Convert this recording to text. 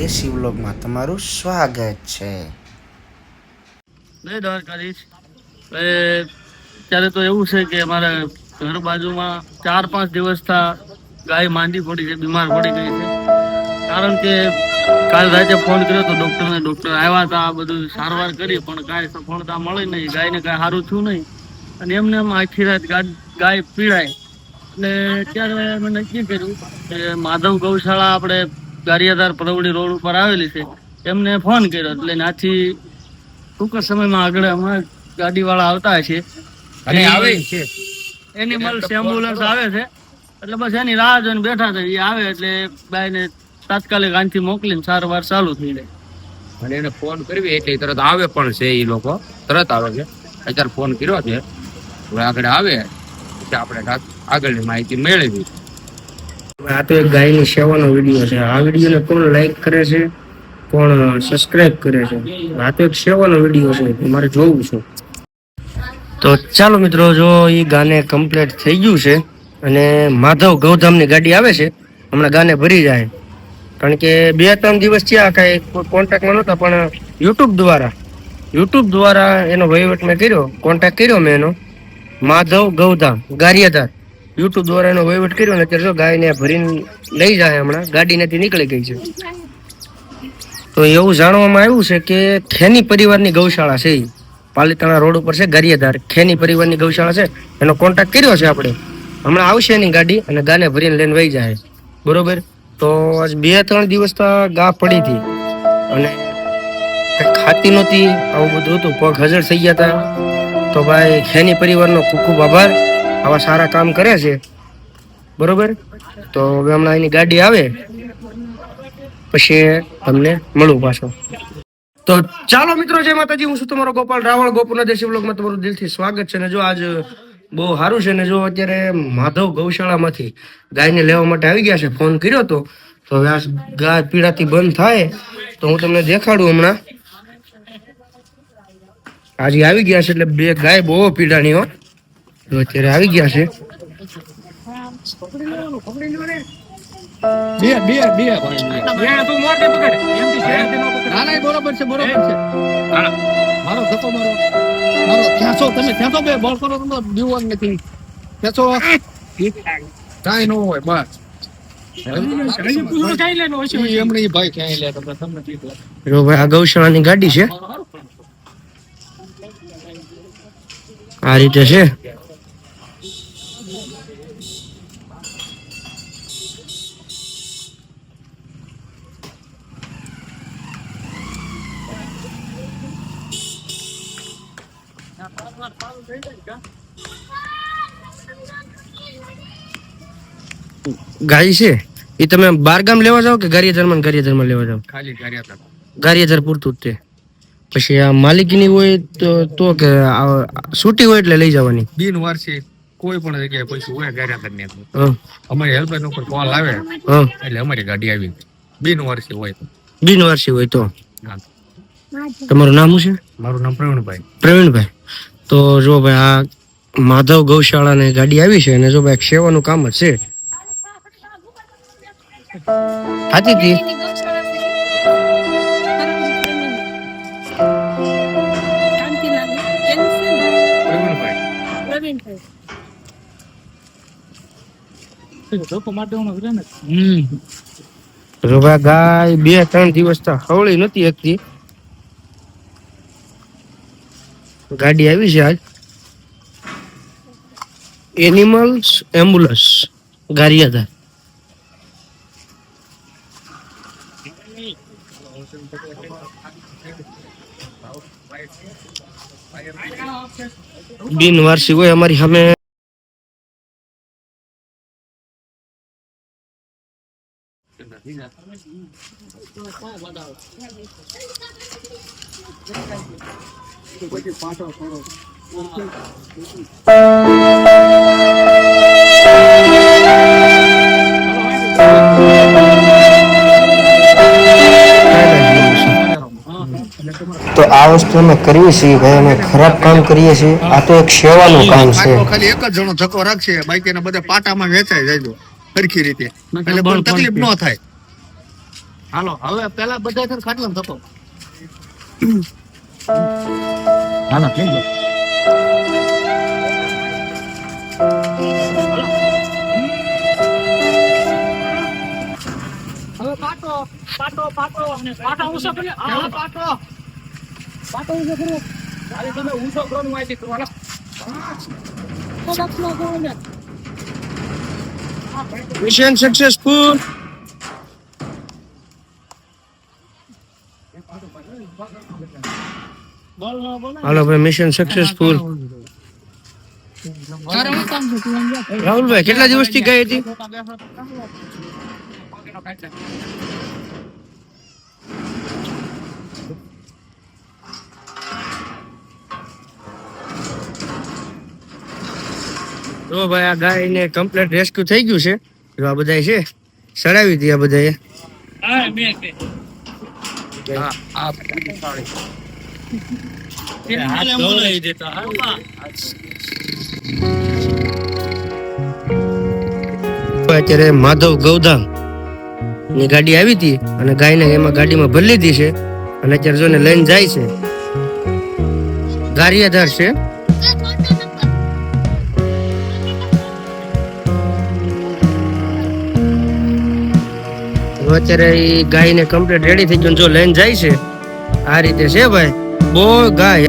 દેશી વ્લોગમાં તમારું સ્વાગત છે. નહીં દ્વારકાધીશ, અત્યારે તો એવું છે કે અમારા ઘર બાજુમાં 4-5 દિવસથી ગાય માંદી પડી છે, બીમાર પડી ગઈ છે. કારણ કે કાલ રાતે ફોન કર્યો તો ડૉક્ટરને, ડૉક્ટર આવ્યા હતા, આ બધું સારવાર કરી પણ કાંઈ સફળતા મળી નહીં, ગાયને કાંઈ સારું થયું નહીં અને એમને એમ આખી રાત ગાય પીડાય. એટલે ત્યારે અમે નક્કી કર્યું કે માધવ ગૌશાળા આપણે ગારિયાધાર પરવડી રોડ ઉપર આવેલી છે, એમને ફોન કર્યો એટલે નાથી ટૂંક સમયમાં આગળ અમારા ગાડીવાળા આવતા છે અને આવે છે, એનિમલ્સ એમ્બ્યુલન્સ આવે છે એટલે બસ એની રાહ જોઈને બેઠા છે. એ આવે એટલે ગાયને તાત્કાલિક આનથી મોકલીને સારવાર ચાલુ થઈ જાય. અને એને ફોન કરવી એટલે તરત આવે પણ છે, એ લોકો તરત આવે છે. અત્યારે ફોન કર્યો છે, હવે આગળ આવે પછી આપણે આગળની માહિતી મેળવી. આ તો એક ગાયની સેવાનો વિડીયો છે. આ વિડીયોને કોણ લાઈક કરે છે, કોણ સબસ્ક્રાઇબ કરે છે? આ તો એક સેવાનો વિડીયો છે, મારે જોવું છે. તો ચાલો મિત્રો, જો એ ગાને કમ્પ્લીટ થઈ ગયું છે અને માધવ ગૌધામની ગાડી આવે છે, હમણાં ગાને ભરી જાય. કારણ કે 2-3 દિવસ થયા કાંઈ કોઈ કોન્ટેક્ટમાં નહોતા, પણ યુટ્યુબ દ્વારા એનો વહીવટ મેં કર્યો, કોન્ટેક્ટ કર્યો મેં એનો. માધવ ગૌધામ ગારિયાધાર યુટ્યુબ દ્વારા એનો વહીવટ કર્યો ને અત્યારે જો ગાયને ભરીને લઈ જાય, હમણાં ગાડી નથી નીકળી ગઈ છે. તો એવું જાણવામાં આવ્યું છે કે ખેની પરિવારની ગૌશાળા છે, પાલીતાણા રોડ ઉપર છે ગારિયાધાર, ખેની પરિવારની ગૌશાળા છે. એનો કોન્ટેક્ટ કર્યો છે આપણે, હમણાં આવશે એની ગાડી અને ગાને ભરીને લઈને વહી જાય. બરોબર, તો આજ 2-3 દિવસ તો ગા પડી હતી અને ખાતી નહોતી, આવું બધું હતું, પગ હજર થઈ ગયા હતા. તો ભાઈ ખેની પરિવારનો ખૂબ ખૂબ આભાર, આવા સારા કામ કરે છે. બરોબર, તો હવે હમણાં એની ગાડી આવે પછી તમને મળું પાછો. તો ચાલો મિત્રો, જય માતાજી, હું છું તમારો ગોપાલ રાવળ, ગોપુના દેશી વ્લોગમાં તમારું દિલથી સ્વાગત છે. ને જો આજ બહુ સારું છે ને, જો અત્યારે માધવ ગૌશાળામાંથી ગાયને લેવા માટે આવી ગયા છે. ફોન કર્યો હતો, તો હવે આ ગાય પીડાથી બંધ થાય તો હું તમને દેખાડું. હમણાં આજે આવી ગયા છે એટલે 2 ગાય બહુ પીડાની હો, તો અત્યારે આવી ગયા છે. મારો ધક્કો મારો ખેંચો, તમે ખેંચો, બે બોલ કરો તો દીવન નથી ખેંચો, કાંઈ ન હોય બસ. આ ગૌશાળાની ગાડી છે, આ રીતે છે. ગાય છે એ તમે બારગામ લેવા જાઓ કે ગારિયાધારમાં લેવા જાઓ? ખાલી ગારિયાધાર પૂરતું જ તે. પછી આ માલિકીની હોય તો કે છૂટી હોય એટલે લઈ જવાની? બિનવારસી કોઈ પણ જગ્યાએ પૈસા હોય ગારિયાધારની અમારી હેલ્પલાઈન ઉપર કોલ આવે એટલે અમારી ગાડી આવી. બિનવારસી હોય તો. તમારું નામ શું છે? મારું નામ પ્રવીણભાઈ. તો જો ભાઈ, આ માધવ ગૌશાળાની ગાડી આવી છે અને જો ભાઈ સેવાનું કામ જ છે. હાથી હતી ગાય 2-3 દિવસ હવળી નથી એકથી. ગાડી આવી છે આજ, એનિમલ્સ એમ્બ્યુલન્સ ગારિયાધાર. બિનવારસી હોય અમારી સામે. તો આ વસ્તુ અમે કરીએ છીએ ભાઈ, અમે ખરાબ કામ કરીએ છીએ. આ તો એક સેવાનું કામ છે. ખાલી એક જ જણો ધક્કો રાખશે, બાકી એના બધા પાટામાં વેચાઈ જાય સરખી રીતે, એટલે પણ તકલીફ ન થાય. હાલો હવે પેલા બધા છે ખાટલો થતો હાલો થઈ ગયો. હવે પાટો પાટો પાટો પાટો ઊંચો કરી હા પાટો પાટો ઊંચો કરો અરે તમે ઊંચો કરો ને માહિતી કરો. હાલો. Mission successful. હાલો ભાઈ, મિશન સક્સેસફુલ. રાહુલભાઈ કેટલા દિવસથી ગઈ હતી? તો ભાઈ આ ગાય ને કમ્પ્લીટ રેસ્ક્યુ થઈ ગયું છે. જો આ બધા છે સડાવી હતી આ બધાએ. હા મે કે હા આ હાથ ધોઈ દેતા હા અત્યારે માધવ ગૌધામ ની ગાડી આવી હતી અને ગાયને એમાં ગાડીમાં ભરી લીધી છે અને અત્યારે જો ને લઈને જાય છે. ગારિયાધાર છે. અત્યારે એ ગાયને કમ્પ્લીટ રેડી થઈ ગયું, જો લઈને જાય છે. આ રીતે છે ભાઈ, બહુ ગાય